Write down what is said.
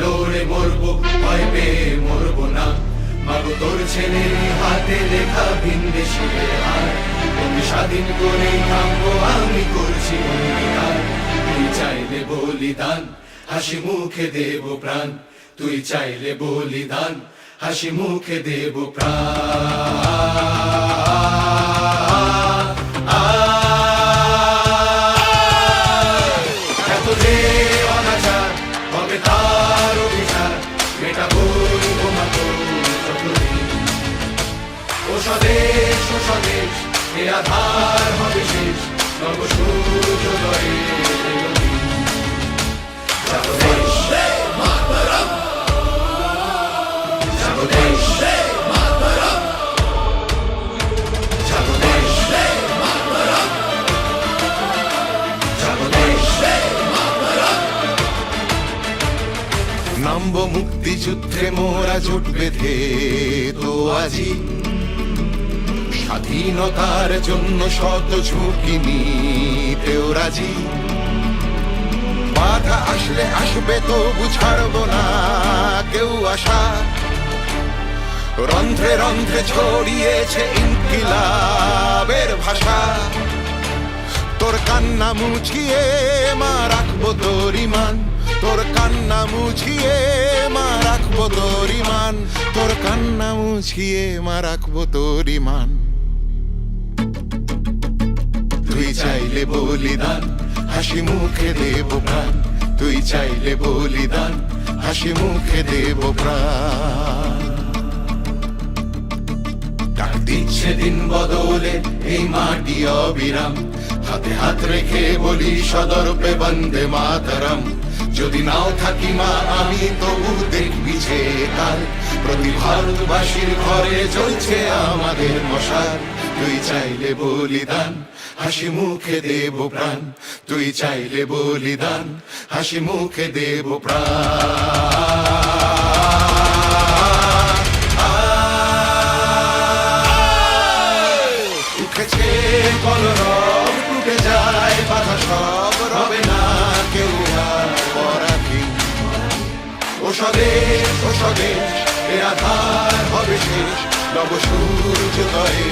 লড়ে মরবো, ভয় পেয়ে মরবো না। মাগো তোর ছেলে হাতে লেখা ভিনদেশীর হার, তোকে স্বাধীন করেই থামবো আমি করছি অঙ্গীকার। তুই চাইলে বলিদান, হাসি মুখে দেব প্রাণ। তুই চাইলে বলিদান, হাসি মুখে দেব প্রাণ। এত যে অনাচার হবে তার অভিচার, মেটাবই ঘুমাতো যতদিন। ও স্বদেশ ও স্বদেশ, এ আধার হবে শেষ, নব সূর্যোদয়ের দিন। জাগো দেশ, জাগো দেশ, জাগো দেশ, জাগো দেশ। নামবো মুক্তিযুদ্ধে মোরা জোট বেঁধে তো আজি, স্বাধীনতার জন্য শত ঝুঁকি নিতেও রাজি। বাধা আসলে আসবে তবু ছাড়বো না কেউ আশা, রন্ধ্রে রন্ধ্রে ছড়িয়েছে ইনকিলাবের ভাষা। তোর কান্না মুছিয়ে মা রাখবো তোর ইমান, তোর কান্না মুছিয়ে মা রাখবো তোর ইমান, তোর কান্না মুছিয়ে মা রাখবো তোর ইমান। তুই চাইলে বলিদান, হাসি মুখে দেব প্রাণ। তুই চাইলে বলিদান, হাসি মুখে দেব প্রাণ। ডাক দিচ্ছে দিন বদলে এই মাটি অবিরাম, হাতে হাত রেখে বলি সদর্পে বন্দে মাতরম। যদি নাও থাকি মা আমি তবু দেখবি যে কাল, প্রতি ভারতবাসীর ঘরে জ্বলছে আমাদের মশাল। তুই চাইলে বলিদান, হাসি মুখে দেব প্রাণ। তুই চাইলে বলিদান, হাসি মুখে দেব প্রাণ। উঠেছে কলরব, টুটে যায় বাধা সব, রবে না কেউ আর পরাধীন। ও স্বদেশ ও স্বদেশ, এ আধার হবে শেষ, নব সূর্যোদয়ে